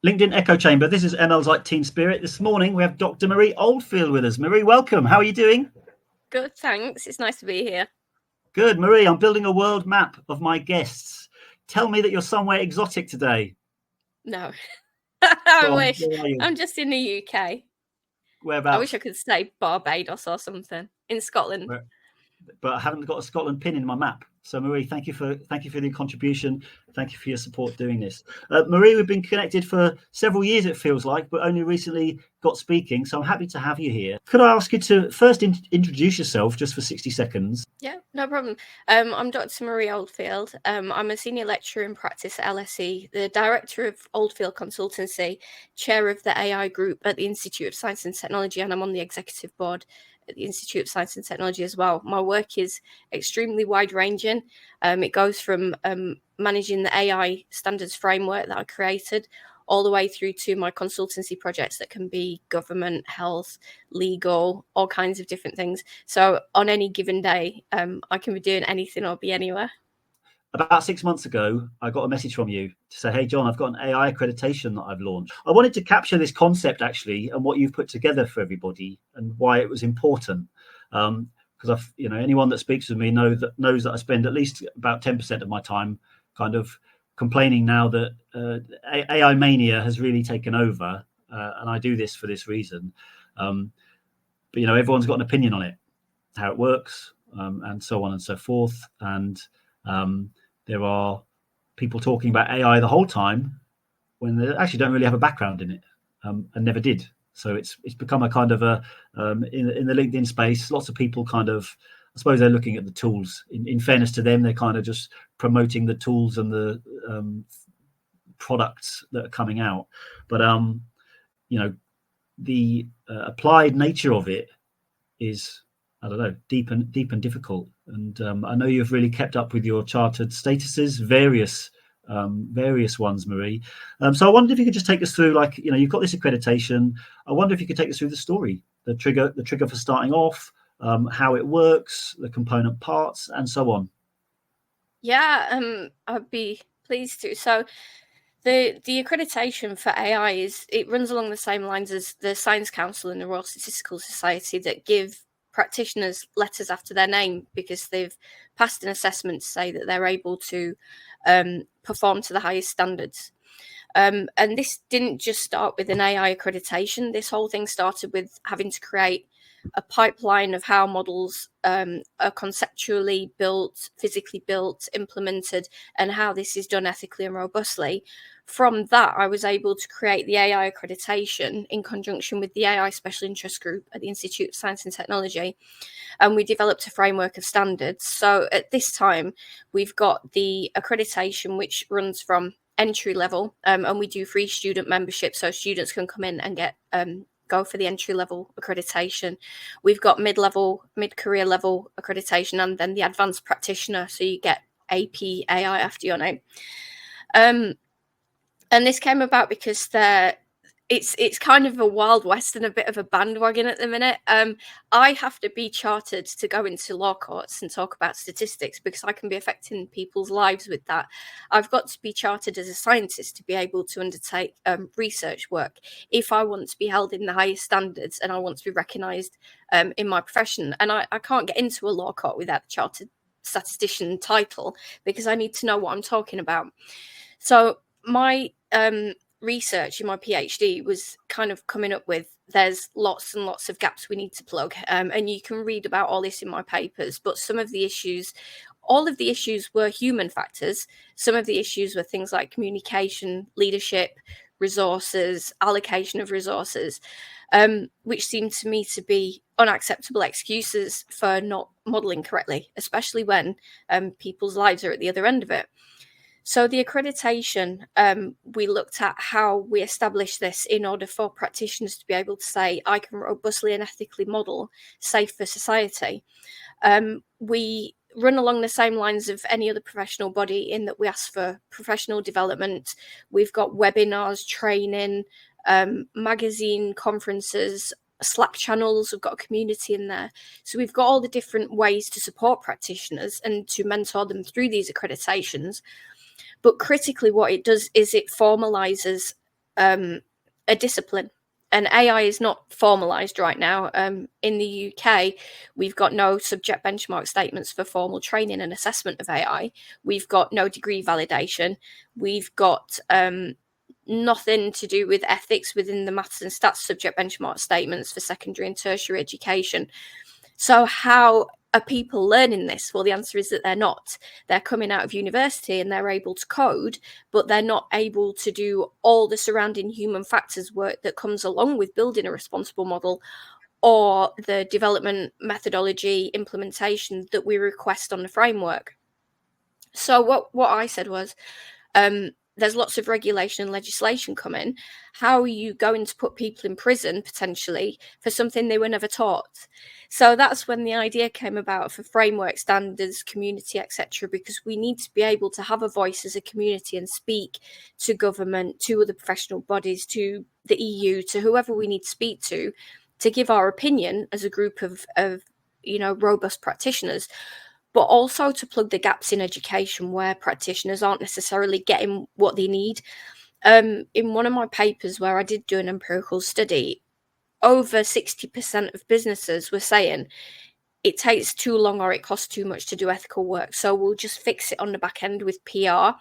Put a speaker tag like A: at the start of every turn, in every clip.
A: LinkedIn Echo Chamber. This is ML's like Team Spirit. This morning we have Dr. Marie Oldfield with us. Marie, welcome. How are you doing?
B: Good, thanks. It's nice to be here.
A: Good. Marie, I'm building a world map of my guests. Tell me that you're somewhere exotic today.
B: No, I
A: Go on,
B: wish.
A: where are you?
B: I'm just in the UK.
A: Whereabouts?
B: I wish I could say Barbados or something. In Scotland.
A: But I haven't got a Scotland pin in my map. So Marie, thank you for the contribution. Thank you for your support doing this. Marie, we've been connected for several years, it feels like, but only recently got speaking. So I'm happy to have you here. Could I ask you to first introduce yourself just for 60 seconds?
B: Yeah, no problem. I'm Dr. Marie Oldfield. I'm a senior lecturer in practice at LSE, the director of Oldfield Consultancy, chair of the AI group at the Institute of Science and Technology, and I'm on the executive board at the Institute of Science and Technology as well. My work is extremely wide-ranging. It goes from managing the AI standards framework that I created all the way through to my consultancy projects that can be government, health, legal, all kinds of different things. So on any given day, I can be doing anything or be anywhere.
A: About 6 months ago, I got a message from you to say, hey, John, I've got an AI accreditation that I've launched. I wanted to capture this concept, actually, and what you've put together for everybody and why it was important. Because anyone that speaks with me knows that I spend at least about 10% of my time kind of complaining now that AI mania has really taken over, and I do this for this reason. But everyone's got an opinion on it, how it works, and so on and so forth. And there are people talking about AI the whole time when they actually don't really have a background in it, and never did. So it's become a kind of a in the LinkedIn space. Lots of people kind of, I suppose they're looking at the tools. In fairness to them, they're kind of just promoting the tools and the products that are coming out. But the applied nature of it is, I don't know, deep and difficult. And I know you've really kept up with your chartered statuses, various ones, Marie. So I wondered if you could just take us through, you've got this accreditation. I wonder if you could take us through the story, the trigger for starting off, how it works, the component parts, and so on.
B: Yeah, I'd be pleased to. So the accreditation for AI runs along the same lines as the Science Council and the Royal Statistical Society that give practitioners letters after their name because they've passed an assessment to say that they're able to perform to the highest standards. And this didn't just start with an AI accreditation. This whole thing started with having to create a pipeline of how models are conceptually built, physically built, implemented, and how this is done ethically and robustly. From that, I was able to create the AI accreditation in conjunction with the AI Special Interest Group at the Institute of Science and Technology. And we developed a framework of standards. So at this time, we've got the accreditation, which runs from entry level, and we do free student membership, so students can come in and get go for the entry level accreditation. We've got mid-career level accreditation, and then the advanced practitioner, so you get AP AI after your name. And this came about because it's kind of a wild west and a bit of a bandwagon at the minute. I have to be chartered to go into law courts and talk about statistics because I can be affecting people's lives with that. I've got to be chartered as a scientist to be able to undertake research work if I want to be held in the highest standards and I want to be recognised in my profession. And I can't get into a law court without the chartered statistician title because I need to know what I'm talking about. So my research in my PhD was kind of coming up with there's lots and lots of gaps we need to plug, and you can read about all this in my papers, but all of the issues were human factors. Some of the issues were things like communication, leadership, resources, allocation of resources, which seemed to me to be unacceptable excuses for not modelling correctly, especially when people's lives are at the other end of it. So the accreditation, we looked at how we establish this in order for practitioners to be able to say, I can robustly and ethically model safe for society. We run along the same lines of any other professional body in that we ask for professional development. We've got webinars, training, magazine conferences, Slack channels. We've got a community in there. So we've got all the different ways to support practitioners and to mentor them through these accreditations. But critically, what it does is it formalizes a discipline. And AI is not formalized right now. In the UK, we've got no subject benchmark statements for formal training and assessment of AI. We've got no degree validation. We've got nothing to do with ethics within the maths and stats subject benchmark statements for secondary and tertiary education. So how are people learning this? Well, the answer is that they're not. They're coming out of university and they're able to code, but they're not able to do all the surrounding human factors work that comes along with building a responsible model, or the development methodology implementation that we request on the framework. So what I said was, there's lots of regulation and legislation coming. How are you going to put people in prison potentially for something they were never taught? So that's when the idea came about for framework, standards, community, etc., because we need to be able to have a voice as a community and speak to government, to other professional bodies, to the EU, to whoever we need to speak to give our opinion as a group of robust practitioners, but also to plug the gaps in education where practitioners aren't necessarily getting what they need. In one of my papers where I did do an empirical study, over 60% of businesses were saying it takes too long or it costs too much to do ethical work, so we'll just fix it on the back end with PR.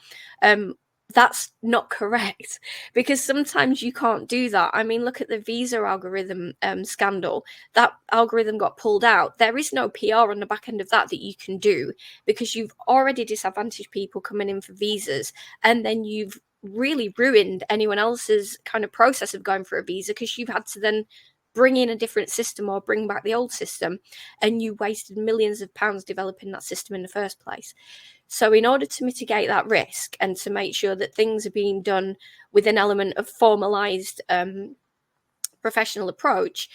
B: That's not correct, because sometimes you can't do that. I mean, look at the visa algorithm scandal. That algorithm got pulled out. There is no PR on the back end of that you can do, because you've already disadvantaged people coming in for visas, and then you've really ruined anyone else's kind of process of going for a visa, because you've had to then bring in a different system or bring back the old system, and you wasted millions of pounds developing that system in the first place. So in order to mitigate that risk and to make sure that things are being done with an element of formalized professional approach,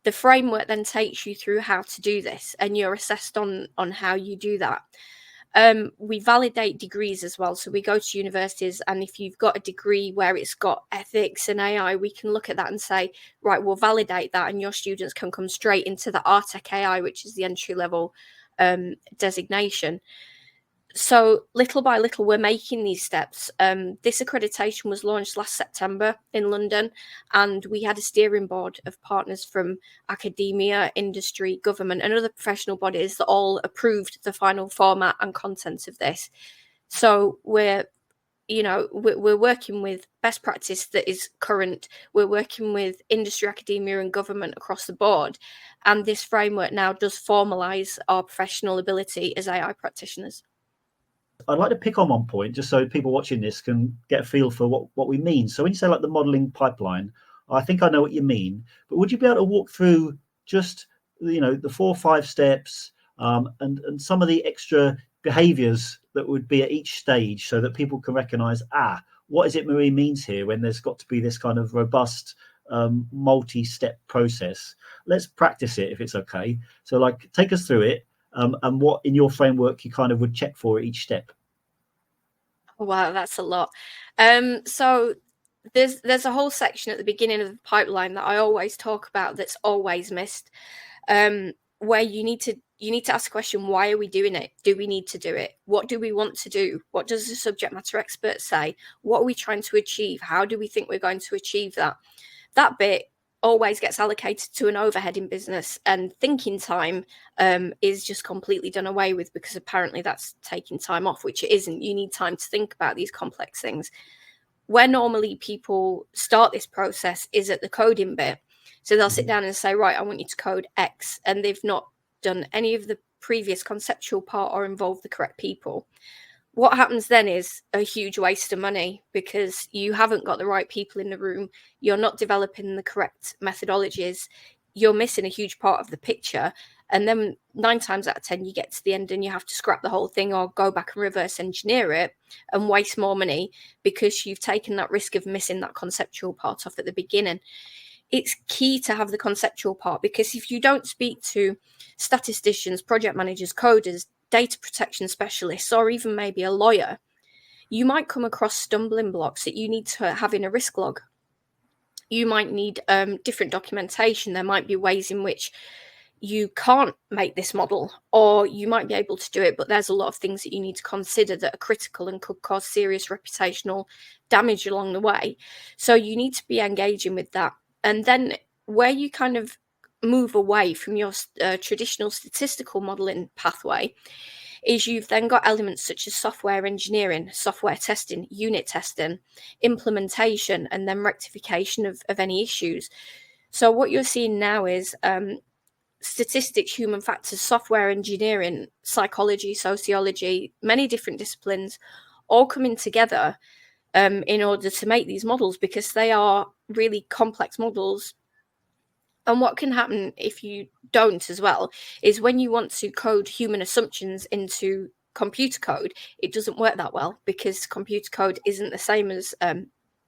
B: the framework then takes you through how to do this, and you're assessed on how you do that. We validate degrees as well. So we go to universities, and if you've got a degree where it's got ethics and AI, we can look at that and say, right, we'll validate that, and your students can come straight into the RTech AI, which is the entry level designation. So little by little, we're making these steps. This accreditation was launched last September in London, and we had a steering board of partners from academia, industry, government, and other professional bodies that all approved the final format and contents of this. So we're working with best practice that is current. We're working with industry, academia, and government across the board. And this framework now does formalize our professional ability as AI practitioners.
A: I'd like to pick on one point just so people watching this can get a feel for what we mean. So when you say like the modeling pipeline, I think I know what you mean, but would you be able to walk through just the 4 or 5 steps and some of the extra behaviors that would be at each stage so that people can recognize, what is it Marie means here when there's got to be this kind of robust multi-step process? Let's practice it if it's okay. So like take us through it. And what in your framework you kind of would check for each step.
B: Wow, that's a lot. So there's a whole section at the beginning of the pipeline that I always talk about that's always missed, where you need to ask the question, why are we doing it? Do we need to do it? What do we want to do? What does the subject matter expert say? What are we trying to achieve? How do we think we're going to achieve that? That bit always gets allocated to an overhead in business, and thinking time is just completely done away with, because apparently that's taking time off, which it isn't. You need time to think about these complex things. Where normally people start this process is at the coding bit. So they'll sit down and say, right, I want you to code X, and they've not done any of the previous conceptual part or involved the correct people. What happens then is a huge waste of money, because you haven't got the right people in the room. You're not developing the correct methodologies. You're missing a huge part of the picture. And then 9 times out of 10, you get to the end and you have to scrap the whole thing or go back and reverse engineer it and waste more money, because you've taken that risk of missing that conceptual part off at the beginning. It's key to have the conceptual part, because if you don't speak to statisticians, project managers, coders, data protection specialists, or even maybe a lawyer, you might come across stumbling blocks that you need to have in a risk log. You might need different documentation. There might be ways in which you can't make this model, or you might be able to do it, but there's a lot of things that you need to consider that are critical and could cause serious reputational damage along the way. So you need to be engaging with that. And then where you kind of move away from your traditional statistical modeling pathway is you've then got elements such as software engineering, software testing, unit testing, implementation, and then rectification of any issues. So what you're seeing now is statistics, human factors, software engineering, psychology, sociology, many different disciplines all coming together in order to make these models, because they are really complex models. And what can happen if you don't as well is when you want to code human assumptions into computer code, it doesn't work that well, because computer code isn't the same as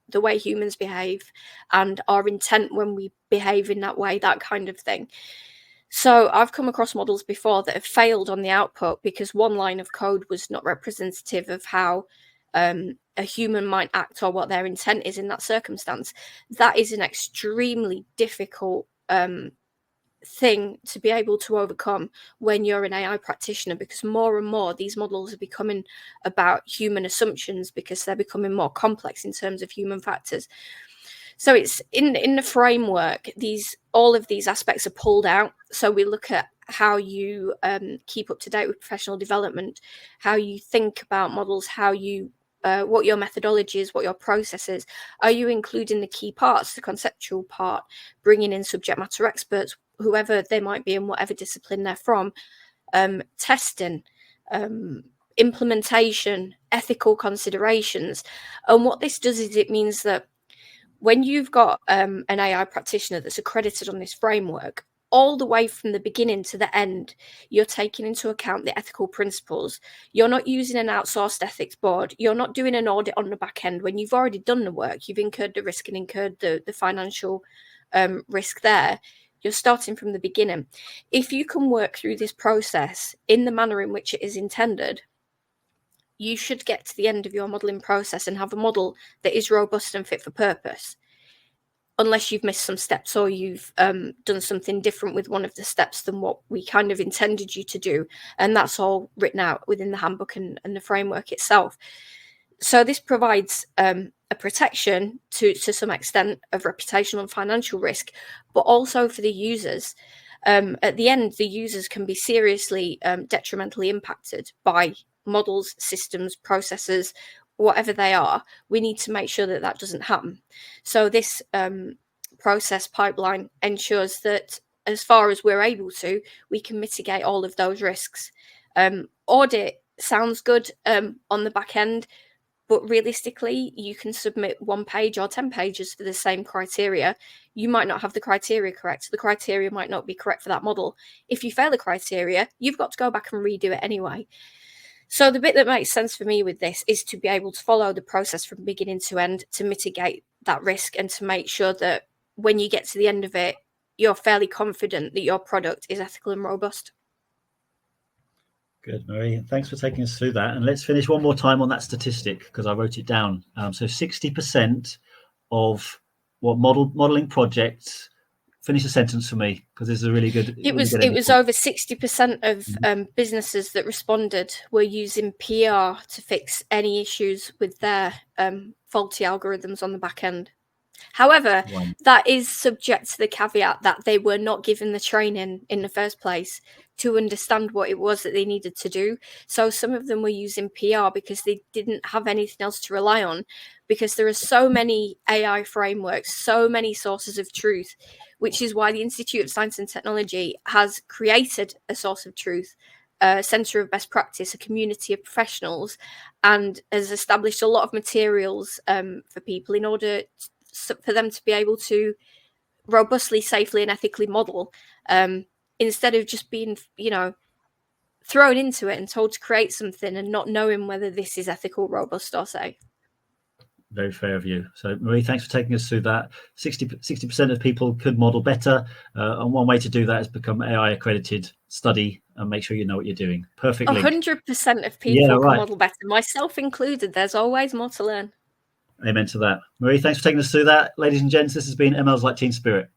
B: the way humans behave and our intent when we behave in that way, that kind of thing. So I've come across models before that have failed on the output because one line of code was not representative of how a human might act or what their intent is in that circumstance. That is an extremely difficult thing to be able to overcome when you're an AI practitioner, because more and more these models are becoming about human assumptions because they're becoming more complex in terms of human factors. So it's in the framework, all of these aspects are pulled out. So we look at how you keep up to date with professional development, how you think about models, how you what your methodology is, what your process is. Are you including the key parts, the conceptual part, bringing in subject matter experts, whoever they might be and whatever discipline they're from, testing, implementation, ethical considerations. And what this does is it means that when you've got an AI practitioner that's accredited on this framework, all the way from the beginning to the end, you're taking into account the ethical principles. You're not using an outsourced ethics board. You're not doing an audit on the back end when you've already done the work. You've incurred the risk and incurred the financial risk there. You're starting from the beginning. If you can work through this process in the manner in which it is intended, you should get to the end of your modelling process and have a model that is robust and fit for purpose, unless you've missed some steps or you've done something different with one of the steps than what we kind of intended you to do. And that's all written out within the handbook and the framework itself. So this provides a protection to some extent of reputational and financial risk, but also for the users. At the end, the users can be seriously detrimentally impacted by models, systems, processes, whatever they are. We need to make sure that that doesn't happen. So this process pipeline ensures that as far as we're able to, we can mitigate all of those risks. Audit sounds good on the back end, but realistically, you can submit 1 page or 10 pages for the same criteria. You might not have the criteria correct. The criteria might not be correct for that model. If you fail the criteria, you've got to go back and redo it anyway. So the bit that makes sense for me with this is to be able to follow the process from beginning to end to mitigate that risk and to make sure that when you get to the end of it, you're fairly confident that your product is ethical and robust.
A: Good, Marie. Thanks for taking us through that. And let's finish one more time on that statistic, because I wrote it down. So 60% of what modeling projects, finish a sentence for me, because this is a really good.
B: It was over 60% of businesses that responded were using PR to fix any issues with their faulty algorithms on the back end. However, that is subject to the caveat that they were not given the training in the first place to understand what it was that they needed to do. So some of them were using PR because they didn't have anything else to rely on, because there are so many AI frameworks, so many sources of truth, which is why the Institute of Science and Technology has created a source of truth, a centre of best practice, a community of professionals, and has established a lot of materials for people in order for them to be able to robustly, safely, and ethically model, instead of just being, thrown into it and told to create something and not knowing whether this is ethical, robust, or safe.
A: Very fair of you. So, Marie, thanks for taking us through that. 60% of people could model better, and one way to do that is become AI accredited, study, and make sure you know what you're doing. Perfect link.
B: 100% of people can model better, myself included. There's always more to learn.
A: Amen to that. Marie, thanks for taking us through that. Ladies and gents, this has been ML's Like Team Spirit.